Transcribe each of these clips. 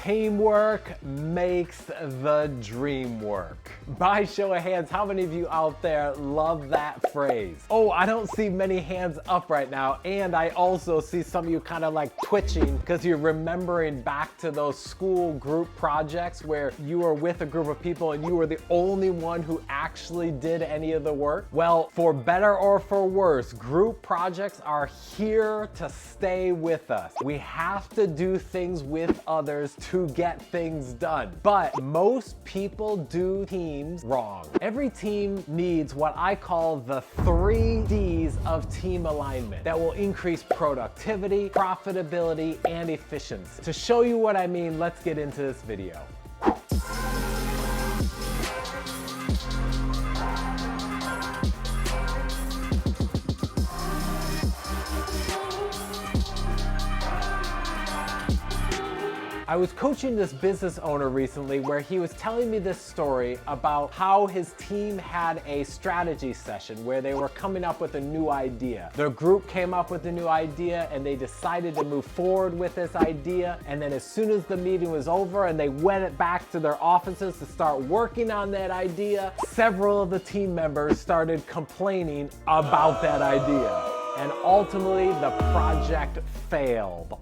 Teamwork makes the dream work. By show of hands, how many of you out there love that phrase? Oh, I don't see many hands up right now, and I also see some of you kind of like twitching because you're remembering back to those school group projects where you were with a group of people and you were the only one who actually did any of the work. Well, for better or for worse, group projects are here to stay with us. We have to do things with others to get things done. But most people do teams wrong. Every team needs what I call the 3 Ds of team alignment that will increase productivity, profitability, and efficiency. To show you what I mean, let's get into this video. I was coaching this business owner recently where he was telling me this story about how his team had a strategy session where they were coming up with a new idea. Their group came up with a new idea and they decided to move forward with this idea. And then as soon as the meeting was over and they went back to their offices to start working on that idea, several of the team members started complaining about that idea. And ultimately, the project failed.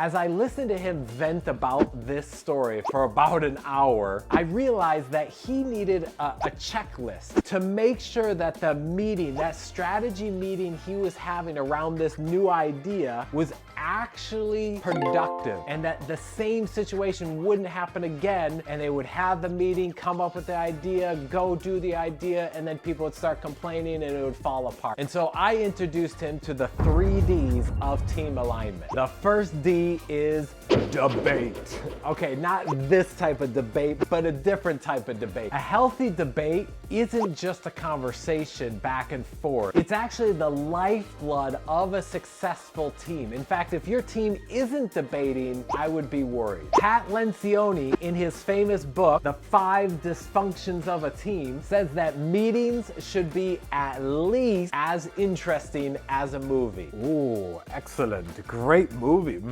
As I listened to him vent about this story for about an hour, I realized that he needed a checklist to make sure that the meeting, that strategy meeting he was having around this new idea was actually productive and that the same situation wouldn't happen again and they would have the meeting, come up with the idea, go do the idea, and then people would start complaining and it would fall apart. And so I introduced him to the 3 Ds of team alignment. The first D is debate. Okay, not this type of debate, but a different type of debate. A healthy debate isn't just a conversation back and forth. It's actually the lifeblood of a successful team. In fact, if your team isn't debating, I would be worried. Pat Lencioni, in his famous book, The 5 Dysfunctions of a Team, says that meetings should be at least as interesting as a movie. Ooh, excellent. Great movie.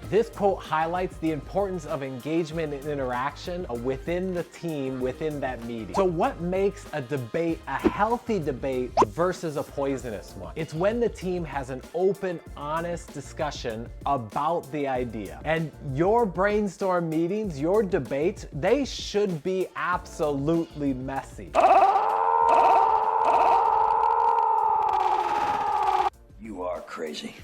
This quote highlights the importance of engagement and interaction within the team, within that meeting. So what makes a debate a healthy debate versus a poisonous one? It's when the team has an open, honest discussion about the idea. And your brainstorm meetings, your debates, they should be absolutely messy. You are crazy.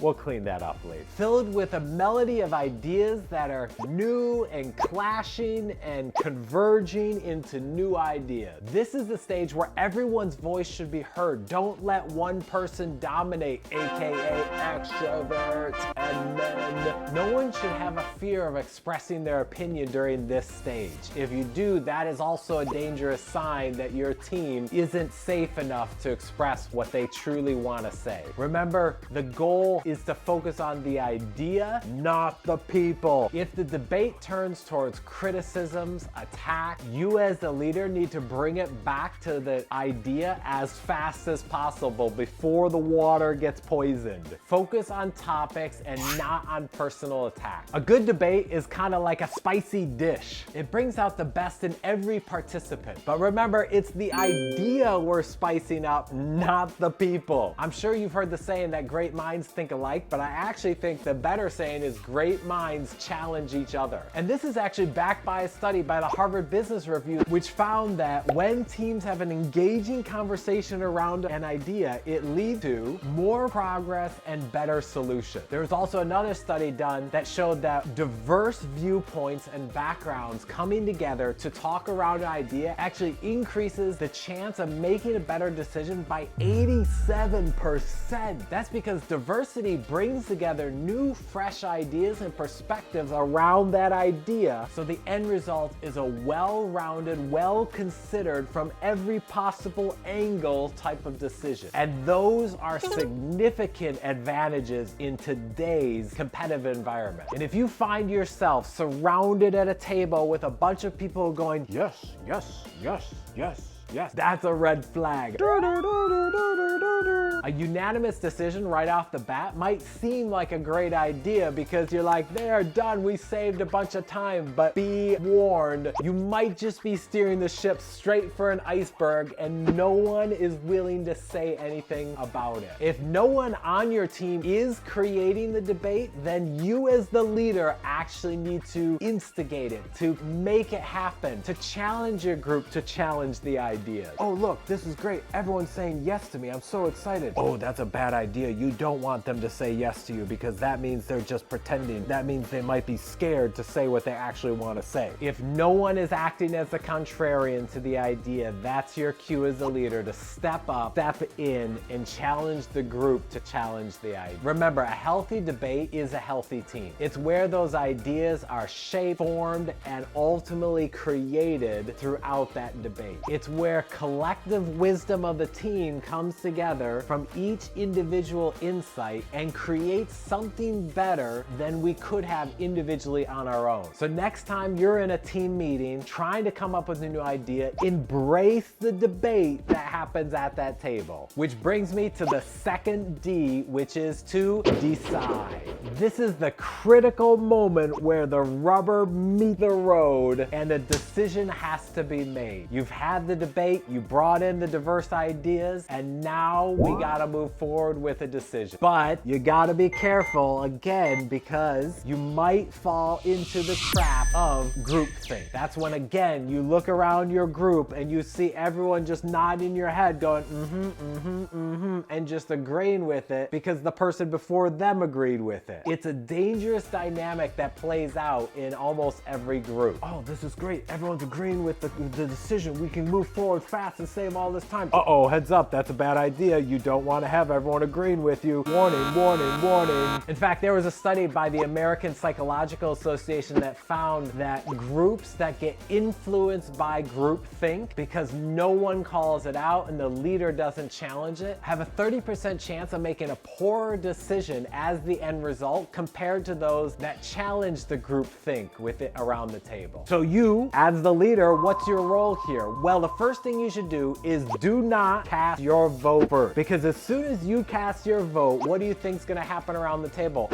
We'll clean that up later. Filled with a melody of ideas that are new and clashing and converging into new ideas. This is the stage where everyone's voice should be heard. Don't let one person dominate, aka extrovert, and then no one should have a fear of expressing their opinion during this stage. If you do, that is also a dangerous sign that your team isn't safe enough to express what they truly want to say. Remember, the goal is to focus on the idea, not the people. If the debate turns towards criticisms, attack, you as the leader need to bring it back to the idea as fast as possible before the water gets poisoned. Focus on topics and not on personal attack. A good debate is kind of like a spicy dish. It brings out the best in every participant. But remember, it's the idea we're spicing up, not the people. I'm sure you've heard the saying that great minds think alike, but I actually think the better saying is great minds challenge each other. And this is actually backed by a study by the Harvard Business Review, which found that when teams have an engaging conversation around an idea, it leads to more progress and better solutions. There's also another study done that showed that diverse viewpoints and backgrounds coming together to talk around an idea actually increases the chance of making a better decision by 87%. That's because diversity brings together new, fresh ideas and perspectives around that idea, so the end result is a well-rounded, well-considered from every possible angle type of decision. And those are significant advantages in today's competitive environment. And if you find yourself surrounded at a table with a bunch of people going, yes, yes, yes, yes, yes, that's a red flag. A unanimous decision right off the bat might seem like a great idea because you're like, they're done, we saved a bunch of time, but be warned, you might just be steering the ship straight for an iceberg and no one is willing to say anything about it. If no one on your team is creating the debate, then you as the leader actually need to instigate it, to make it happen, to challenge your group, to challenge the ideas. Oh look, this is great, everyone's saying yes to me, I'm so excited. Oh, that's a bad idea. You don't want them to say yes to you because that means they're just pretending. That means they might be scared to say what they actually want to say. If no one is acting as a contrarian to the idea, that's your cue as a leader to step up, step in, and challenge the group to challenge the idea. Remember, a healthy debate is a healthy team. It's where those ideas are shaped, formed, and ultimately created throughout that debate. It's where collective wisdom of the team comes together from each individual insight and creates something better than we could have individually on our own. So next time you're in a team meeting trying to come up with a new idea, embrace the debate that happens at that table. Which brings me to the second D, which is to decide. This is the critical moment where the rubber meets the road and a decision has to be made. You've had the debate, you brought in the diverse ideas, and now we gotta move forward with a decision. But you gotta be careful again because you might fall into the trap of groupthink. That's when again you look around your group and you see everyone just nodding your head going and just agreeing with it because the person before them agreed with it. It's a dangerous dynamic that plays out in almost every group. Oh, this is great. Everyone's agreeing with the decision. We can move forward fast and save all this time. Uh-oh, heads up, that's a bad idea. You don't want to have everyone agreeing with you. Warning, warning, warning. In fact, there was a study by the American Psychological Association that found that groups that get influenced by groupthink because no one calls it out and the leader doesn't challenge it have a 30% chance of making a poorer decision as the end result compared to those that challenge the groupthink with it around the table. So you, as the leader, what's your role here? Well, the first thing you should do is do not cast your vote first, because as soon as you cast your vote, what do you think is going to happen around the table?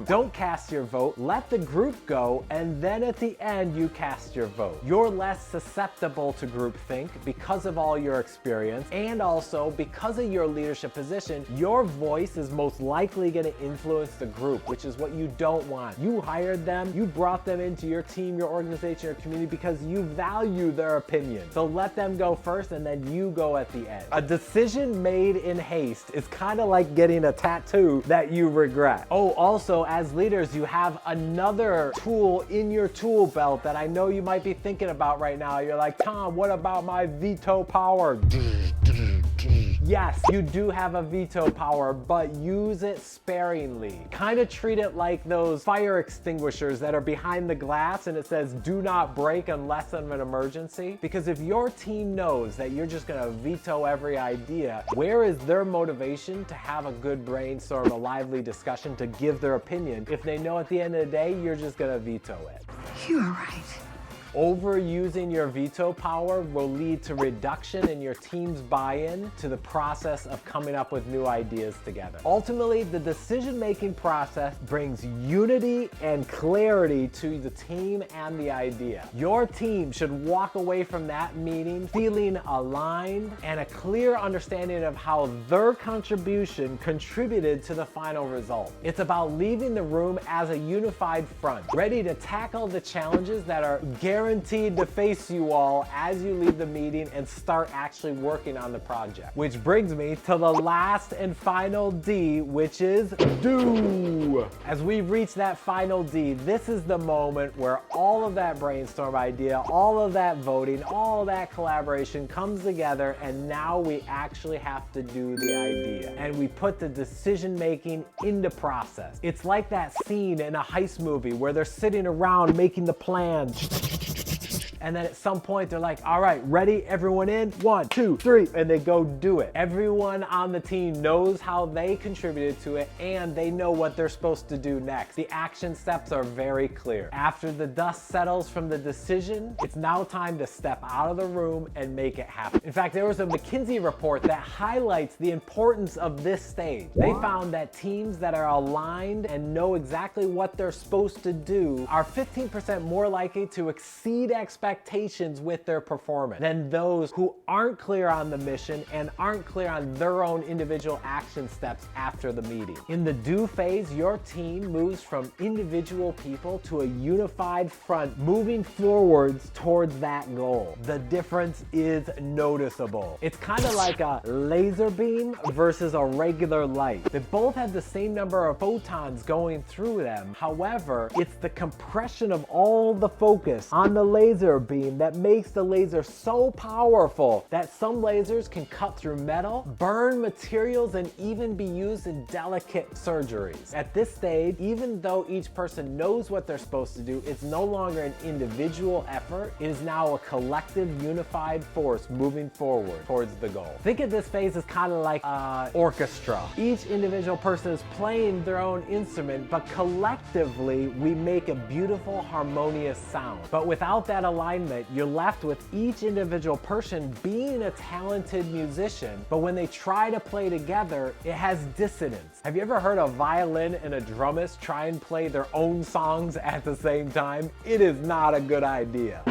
Don't cast your vote, let the group go, and then at the end you cast your vote. You're less susceptible to groupthink because of all your experience, and also because of your leadership position, your voice is most likely going to influence the group, which is what you don't want. You hired them, you brought them into your team, your organization, your community because you value their opinion. So let them go first and then you go at the end. A decision made in haste is kind of like getting a tattoo that you regret. Oh, also as leaders, you have another tool in your tool belt that I know you might be thinking about right now. You're like, Tom, what about my veto power? Yes, you do have a veto power, but use it sparingly. Kind of treat it like those fire extinguishers that are behind the glass and it says do not break unless of an emergency. Because if your team knows that you're just gonna veto every idea, where is their motivation to have a good brainstorm, a lively discussion, to give their opinion if they know at the end of the day you're just gonna veto it? You are right. Overusing your veto power will lead to reduction in your team's buy-in to the process of coming up with new ideas together. Ultimately, the decision-making process brings unity and clarity to the team and the idea. Your team should walk away from that meeting feeling aligned and a clear understanding of how their contribution contributed to the final result. It's about leaving the room as a unified front, ready to tackle the challenges that are guaranteed to face you all as you leave the meeting and start actually working on the project. Which brings me to the last and final D, which is do. As we reach that final D, this is the moment where all of that brainstorm idea, all of that voting, all of that collaboration comes together, and now we actually have to do the idea. And we put the decision making into process. It's like that scene in a heist movie where they're sitting around making the plans. And then at some point they're like, all right, ready, everyone in? 1, 2, 3, and they go do it. Everyone on the team knows how they contributed to it and they know what they're supposed to do next. The action steps are very clear. After the dust settles from the decision, it's now time to step out of the room and make it happen. In fact, there was a McKinsey report that highlights the importance of this stage. They found that teams that are aligned and know exactly what they're supposed to do are 15% more likely to exceed expectations with their performance than those who aren't clear on the mission and aren't clear on their own individual action steps after the meeting. In the do phase, your team moves from individual people to a unified front, moving forwards towards that goal. The difference is noticeable. It's kind of like a laser beam versus a regular light. They both have the same number of photons going through them. However, it's the compression of all the focus on the laser beam that makes the laser so powerful that some lasers can cut through metal, burn materials, and even be used in delicate surgeries. At this stage, even though each person knows what they're supposed to do, it's no longer an individual effort. It is now a collective, unified force moving forward towards the goal. Think of this phase as kind of like an orchestra. Each individual person is playing their own instrument, but collectively, we make a beautiful, harmonious sound. But without that alignment, you're left with each individual person being a talented musician, but when they try to play together, it has dissonance. Have you ever heard a violin and a drummist try and play their own songs at the same time? It is not a good idea.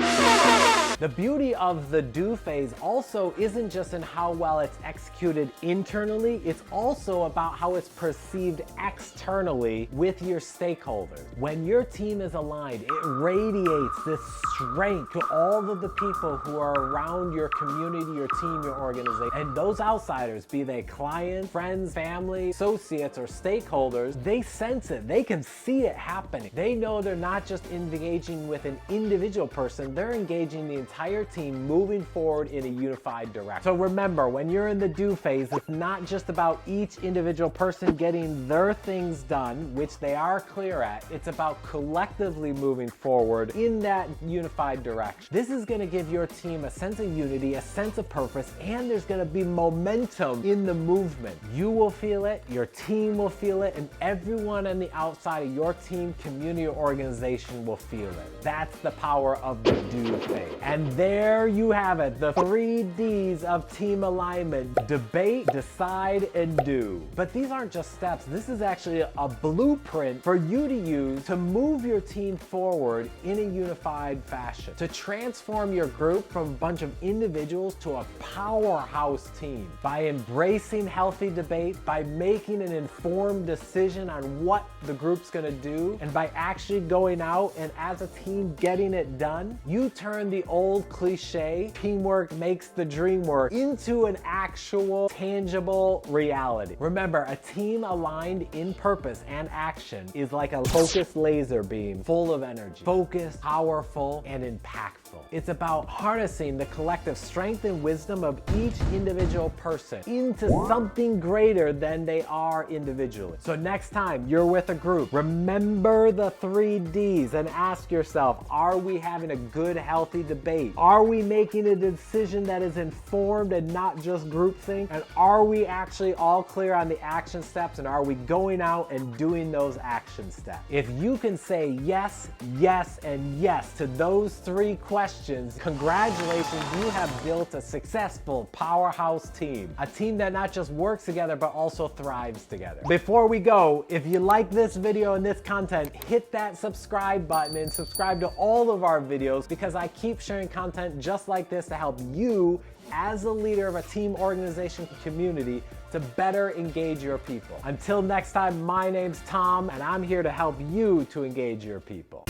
The beauty of the do phase also isn't just in how well it's executed internally, it's also about how it's perceived externally with your stakeholders. When your team is aligned, it radiates this strength to all of the people who are around your community, your team, your organization. And those outsiders, be they clients, friends, family, associates, or stakeholders, they sense it. They can see it happening. They know they're not just engaging with an individual person, they're engaging the entire team moving forward in a unified direction. So remember, when you're in the do phase, it's not just about each individual person getting their things done, which they are clear at. It's about collectively moving forward in that unified direction. This is going to give your team a sense of unity, a sense of purpose, and there's going to be momentum in the movement. You will feel it, your team will feel it, and everyone on the outside of your team, community, or organization will feel it. That's the power of the do phase. And there you have it, the 3 Ds of team alignment: debate, decide, and do. But these aren't just steps. This is actually a blueprint for you to use to move your team forward in a unified fashion, to transform your group from a bunch of individuals to a powerhouse team. By embracing healthy debate, by making an informed decision on what the group's gonna do, and by actually going out and as a team getting it done, you turn the old cliche, teamwork makes the dream work, into an actual tangible reality. Remember, a team aligned in purpose and action is like a focused laser beam full of energy, focused, powerful, and impactful. It's about harnessing the collective strength and wisdom of each individual person into something greater than they are individually. So next time you're with a group, remember the 3 Ds and ask yourself, are we having a good, healthy debate? Are we making a decision that is informed and not just groupthink? And are we actually all clear on the action steps? And are we going out and doing those action steps? If you can say yes, yes, and yes to those 3 questions, congratulations, you have built a successful powerhouse team. A team that not just works together, but also thrives together. Before we go, if you like this video and this content, hit that subscribe button and subscribe to all of our videos, because I keep sharing content just like this to help you as a leader of a team, organization, community to better engage your people. Until next time, my name's Tom, and I'm here to help you to engage your people.